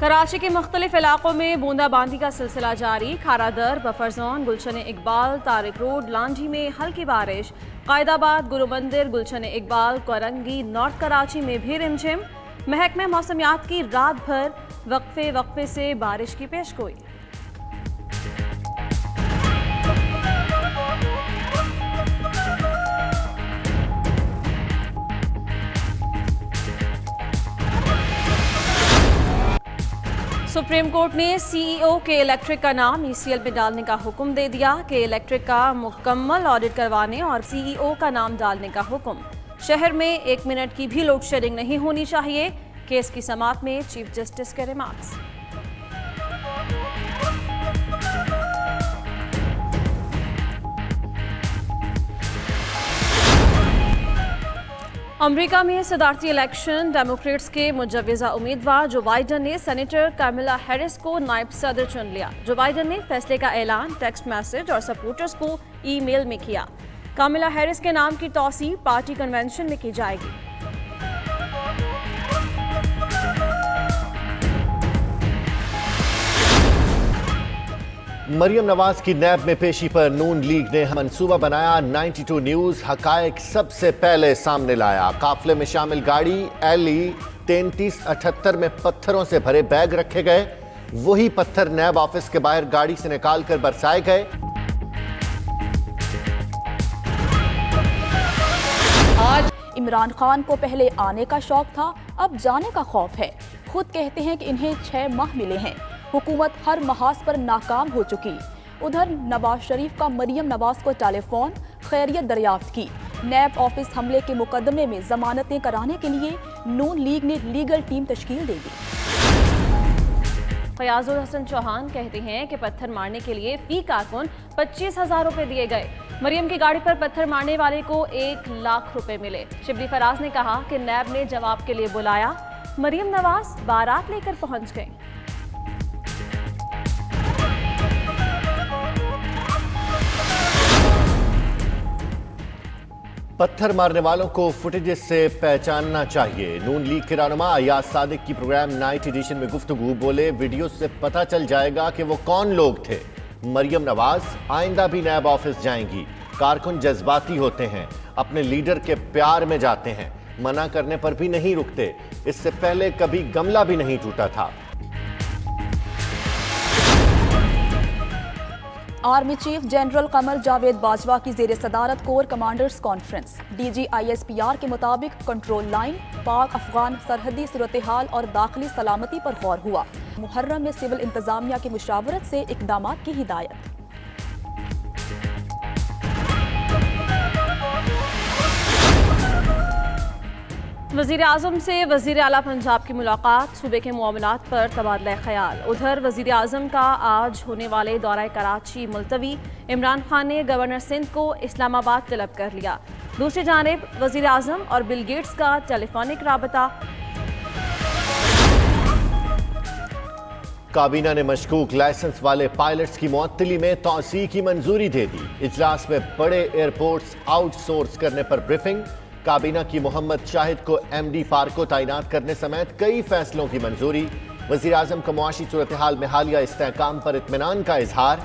کراچی کے مختلف علاقوں میں بوندا باندی کا سلسلہ جاری۔ کھارا در، buffer zone, Gulshan Iqbal, Tariq road, لانجی میں ہلکی بارش۔ قائد آباد، گرو مندر، گلشن اقبال، کورنگی، نارتھ کراچی میں بھی رمجھم۔ محکمہ موسمیات کی رات بھر وقفے سے بارش کی پیشگوئی۔ سپریم کورٹ نے سی ای او کے الیکٹرک کا نام ای سی ایل میں ڈالنے کا حکم دے دیا کہ الیکٹرک کا مکمل آڈٹ کروانے اور سی ای او کا نام ڈالنے کا حکم۔ شہر میں 1 منٹ کی بھی لوڈ شیڈنگ نہیں ہونی چاہیے۔ کیس کی سماعت میں چیف جسٹس کے ریمارکس۔ امریکہ میں صدارتی الیکشن، ڈیموکریٹس کے مجوزہ امیدوار جو بائیڈن نے سینیٹر کیملا ہیرس کو نائب صدر چن لیا۔ جو بائیڈن نے فیصلے کا اعلان ٹیکسٹ میسج اور سپورٹرز کو ای میل میں کیا۔ کیملا ہیرس کے نام کی توثیق پارٹی کنونشن میں کی جائے گی۔ مریم نواز کی نیب میں پیشی پر نون لیگ نے منصوبہ بنایا۔ 92 نیوز حقائق سب سے پہلے سامنے لایا۔ قافلے میں شامل گاڑی ایلی 3378 میں پتھروں سے بھرے بیگ رکھے گئے۔ وہی پتھر نیب آفس کے باہر گاڑی سے نکال کر برسائے گئے۔ آج عمران خان کو پہلے آنے کا شوق تھا، اب جانے کا خوف ہے۔ خود کہتے ہیں کہ انہیں 6 ماہ ملے ہیں۔ حکومت ہر محاذ پر ناکام ہو چکی۔ ادھر نواز شریف کا مریم نواز کو ٹیلی فون، خیریت دریافت کی۔ نیب آفس حملے کے مقدمے میں ضمانتیں کرانے کے لیے نون لیگ نے لیگل ٹیم تشکیل دے دی۔ فیاض الحسن چوہان کہتے ہیں کہ پتھر مارنے کے لیے فی کارکن 25,000 روپے دیے گئے۔ مریم کی گاڑی پر پتھر مارنے والے کو 1 لاکھ روپے ملے۔ شبلی فراز نے کہا کہ نیب نے جواب کے لیے بلایا۔ مریم نواز بارات لے کر پہنچ گئیں۔ پتھر مارنے والوں کو فوٹیجز سے پہچاننا چاہیے۔ نون لیگ کے رہنما ایاز صادق کی پروگرام نائٹ ایڈیشن میں گفتگو، بولے ویڈیو سے پتہ چل جائے گا کہ وہ کون لوگ تھے۔ مریم نواز آئندہ بھی نیب آفس جائیں گی۔ کارکن جذباتی ہوتے ہیں، اپنے لیڈر کے پیار میں جاتے ہیں، منع کرنے پر بھی نہیں رکتے۔ اس سے پہلے کبھی گملہ بھی نہیں ٹوٹا تھا۔ Army chief general Qamar Javed Bajwa کی زیر صدارت corps commanders conference. D G I S P R کے مطابق کنٹرول لائن، پاک افغان سرحدی صورتحال اور داخلی سلامتی پر غور ہوا۔ محرم میں سول انتظامیہ کی مشاورت سے اقدامات کی ہدایت۔ وزیر اعظم سے وزیر اعلیٰ پنجاب کی ملاقات، صوبے کے معاملات پر تبادلہ خیال۔ ادھر وزیر اعظم کا آج ہونے والے دورہ کراچی ملتوی۔ عمران خان نے گورنر سندھ کو اسلام آباد طلب کر لیا۔ دوسری جانب وزیر اعظم اور بل گیٹس کا ٹیلی فونک رابطہ۔ کابینہ نے مشکوک لائسنس والے پائلٹس کی معطلی میں توسیع کی منظوری دے دی۔ اجلاس میں بڑے ایئرپورٹس آؤٹ سورس کرنے پر بریفنگ۔ کابینہ کی محمد شاہد کو ایم ڈی پارکو تعینات کرنے سمیت کئی فیصلوں کی منظوری۔ وزیر اعظم کا معاشی صورتحال میں حالیہ استحکام پر اطمینان کا اظہار۔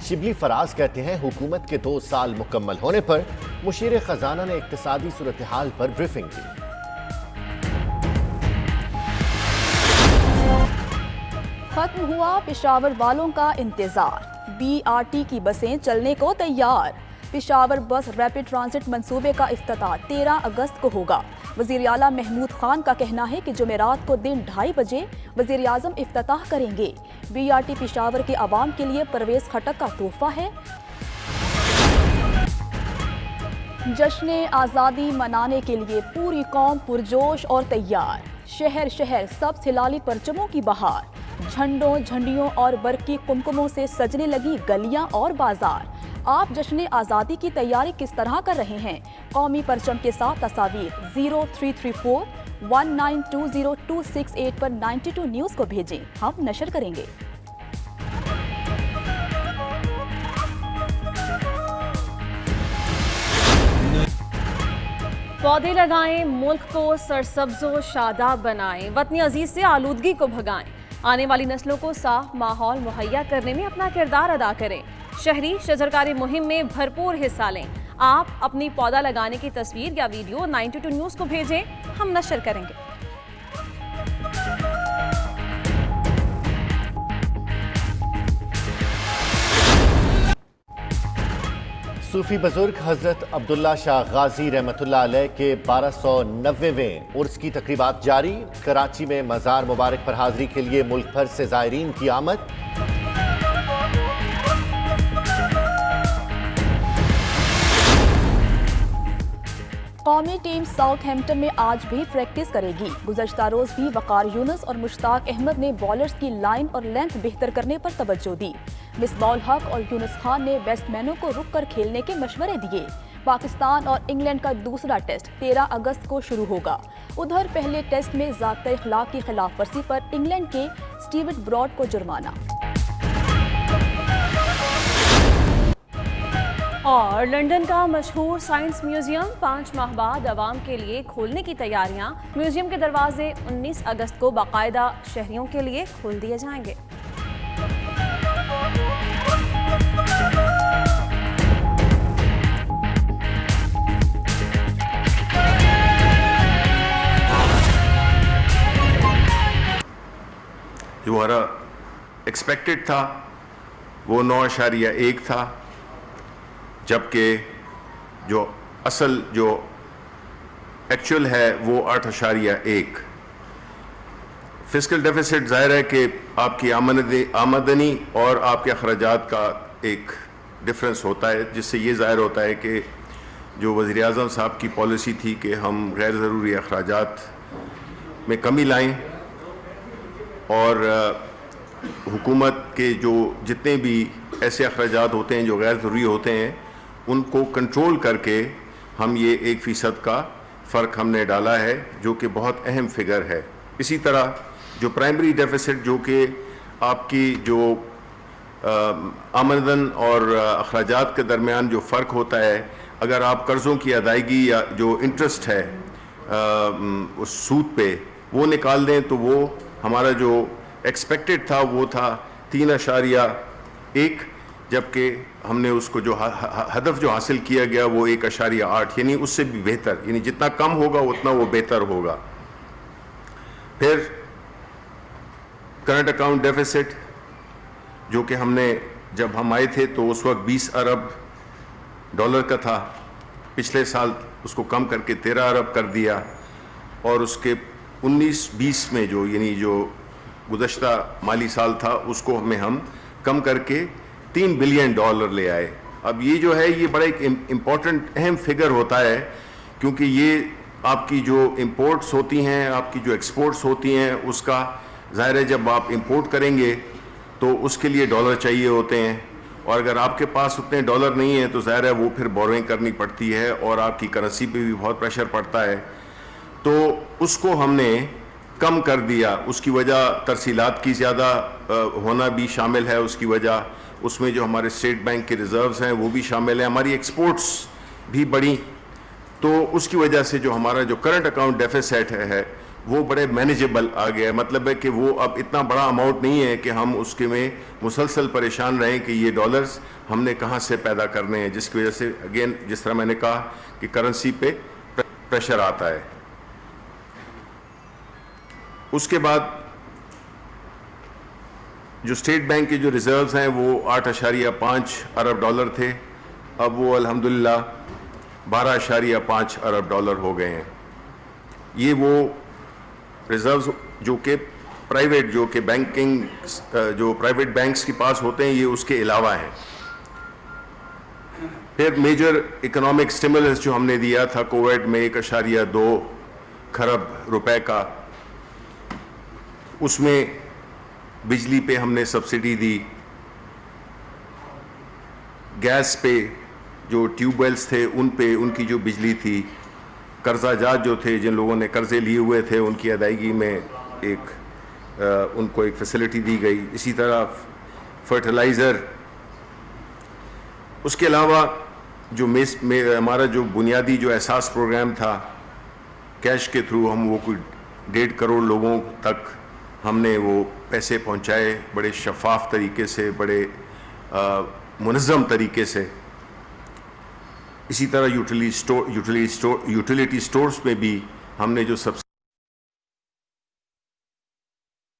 شبلی فراز کہتے ہیں حکومت کے 2 سال مکمل ہونے پر مشیر خزانہ نے اقتصادی صورتحال پر بریفنگ کی۔ ختم ہوا پشاور والوں کا انتظار۔ بی آر ٹی کی بسیں چلنے کو تیار۔ پشاور بس ریپڈ ٹرانزٹ منصوبے کا افتتاح 13 اگست کو ہوگا۔ وزیر اعلیٰ محمود خان کا کہنا ہے کہ جمعرات کو دن 2:30 بجے وزیر اعظم افتتاح کریں گے۔ بی آر ٹی پشاور کے عوام کے لیے پرویز خٹک کا تحفہ ہے۔ جشن آزادی منانے کے لیے پوری قوم پرجوش اور تیار۔ شہر شہر سبز ہلالی پرچموں کی بہار۔ جھنڈوں، جھنڈیوں اور برقی قمقموں سے سجنے لگی گلیاں اور بازار۔ آپ جشن آزادی کی تیاری کس طرح کر رہے ہیں؟ قومی پرچم کے ساتھ تصاویر 0334 1920 پر 92 نیوز کو بھیجیں، ہم نشر کریں گے۔ پودے لگائیں، ملک کو سرسبز و شاداب بنائیں، وطن عزیز سے آلودگی کو بھگائیں۔ آنے والی نسلوں کو صاف ماحول مہیا کرنے میں اپنا کردار ادا کریں۔ شہری شجرکاری مہم میں بھرپور حصہ لیں۔ آپ اپنی پودا لگانے کی تصویر یا ویڈیو 92 نیوز کو بھیجیں، ہم نشر کریں گے۔ صوفی بزرگ حضرت عبداللہ شاہ غازی رحمۃ اللہ علیہ کے 1290ویں عرس کی تقریبات جاری۔ کراچی میں مزار مبارک پر حاضری کے لیے ملک بھر سے زائرین کی آمد۔ قومی ٹیم ساؤتھ ہیمپٹن میں آج بھی پریکٹس کرے گی۔ گزشتہ روز بھی وقار یونس اور مشتاق احمد نے بالرز کی لائن اور لینتھ بہتر کرنے پر توجہ دی۔ مصباح الحق اور یونس خان نے بیٹسمینوں کو رک کر کھیلنے کے مشورے دیے۔ پاکستان اور انگلینڈ کا دوسرا ٹیسٹ 13 اگست کو شروع ہوگا۔ ادھر پہلے ٹیسٹ میں ضابطۂ اخلاق کی خلاف ورزی پر انگلینڈ کے اسٹیوٹ براڈ کو جرمانہ۔ اور لندن کا مشہور سائنس میوزیم 5 ماہ بعد عوام کے لیے کھولنے کی تیاریاں۔ میوزیم کے دروازے 19 اگست کو باقاعدہ شہریوں کے لیے کھول دیے جائیں گے۔ جو ہمارا ایکسپیکٹڈ تھا وہ 9.1 تھا، جبکہ جو اصل جو ایکچوئل ہے وہ 8.1۔ فسکل ڈیفیسٹ ظاہر ہے کہ آپ کی آمدنی اور آپ کے اخراجات کا ایک ڈفرنس ہوتا ہے، جس سے یہ ظاہر ہوتا ہے کہ جو وزیر اعظم صاحب کی پالیسی تھی کہ ہم غیر ضروری اخراجات میں کمی لائیں اور حکومت کے جو جتنے بھی ایسے اخراجات ہوتے ہیں جو غیر ضروری ہوتے ہیں ان کو کنٹرول کر کے ہم یہ 1% کا فرق ہم نے ڈالا ہے، جو کہ بہت اہم فگر ہے۔ اسی طرح جو پرائمری ڈیفیسٹ جو کہ آپ کی جو آمدن اور اخراجات کے درمیان جو فرق ہوتا ہے، اگر آپ قرضوں کی ادائیگی یا جو انٹرسٹ ہے اس سود پہ وہ نکال دیں تو وہ ہمارا جو ایکسپیکٹڈ تھا وہ تھا 3.1، جبکہ ہم نے اس کو جو ہدف جو حاصل کیا گیا وہ 1.8، یعنی اس سے بھی بہتر، یعنی جتنا کم ہوگا اتنا وہ بہتر ہوگا۔ پھر کرنٹ اکاؤنٹ ڈیفیسٹ جو کہ ہم نے جب ہم آئے تھے تو اس وقت 20 ارب ڈالر کا تھا، پچھلے سال اس کو کم کر کے 13 ارب کر دیا، اور اس کے 19-20 میں جو یعنی جو گزشتہ مالی سال تھا اس کو ہم کم کر کے $3 بلین لے آئے۔ اب یہ جو ہے یہ بڑا ایک امپورٹنٹ اہم فگر ہوتا ہے، کیونکہ یہ آپ کی جو امپورٹس ہوتی ہیں، آپ کی جو ایکسپورٹس ہوتی ہیں، اس کا ظاہر ہے جب آپ امپورٹ کریں گے تو اس کے لیے ڈالر چاہیے ہوتے ہیں، اور اگر آپ کے پاس اتنے ڈالر نہیں ہیں تو ظاہر ہے وہ پھر بوروئنگ کرنی پڑتی ہے اور آپ کی کرنسی پہ بھی بہت پریشر پڑتا ہے، تو اس کو ہم نے کم کر دیا۔ اس کی وجہ ترسیلات کی زیادہ ہونا بھی شامل ہے، اس کی وجہ اس میں جو ہمارے اسٹیٹ بینک کے ریزروز ہیں وہ بھی شامل ہیں، ہماری ایکسپورٹس بھی بڑی، تو اس کی وجہ سے جو ہمارا جو کرنٹ اکاؤنٹ ڈیفیسٹ ہے وہ بڑے مینیجیبل آ گیا ہے۔ مطلب ہے کہ وہ اب اتنا بڑا اماؤنٹ نہیں ہے کہ ہم اس کے میں مسلسل پریشان رہیں کہ یہ ڈالرز ہم نے کہاں سے پیدا کرنے ہیں، جس کی وجہ سے اگین جس طرح میں نے کہا کہ کرنسی پہ پریشر آتا ہے۔ اس کے بعد جو اسٹیٹ بینک کے جو ریزروز ہیں وہ 8.5 ارب ڈالر تھے، اب وہ الحمدللہ 12.5 ارب ڈالر ہو گئے ہیں۔ یہ وہ ریزروز جو کہ پرائیویٹ جو کہ بینکنگ جو پرائیویٹ بینکس کے پاس ہوتے ہیں یہ اس کے علاوہ ہیں۔ پھر میجر اکنامک سٹیمولس جو ہم نے دیا تھا کووڈ میں 1.2 کھرب روپے کا، اس میں بجلی پہ ہم نے سبسڈی دی، گیس پہ جو ٹیوب ویلز تھے ان پہ ان کی جو بجلی تھی، قرضہ جات جو تھے جن لوگوں نے قرضے لیے ہوئے تھے ان کی ادائیگی میں ان کو ایک فیسلٹی دی گئی۔ اسی طرح فرٹیلائزر، اس کے علاوہ جو ہمارا جو بنیادی جو احساس پروگرام تھا کیش کے تھرو، ہم وہ کوئی 1.5 کروڑ لوگوں تک ہم نے وہ پیسے پہنچائے بڑے شفاف طریقے سے، بڑے منظم طریقے سے. اسی طرح یوٹیلیٹی سٹورز میں بھی ہم نے جو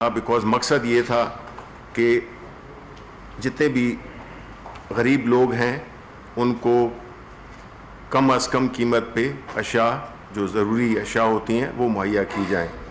بیکاز مقصد یہ تھا کہ جتنے بھی غریب لوگ ہیں ان کو کم از کم قیمت پہ اشیاء جو ضروری اشیاء ہوتی ہیں وہ مہیا کی جائیں.